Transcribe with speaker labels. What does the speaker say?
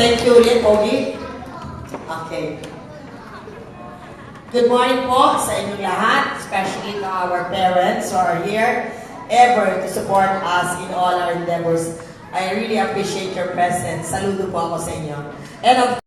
Speaker 1: Thank you ulit, Pogi. Okay. Good morning po sa inyong lahat, especially to our parents who are here, ever to support us in all our endeavors. I really appreciate your presence. Saludo po ako sa inyo. And of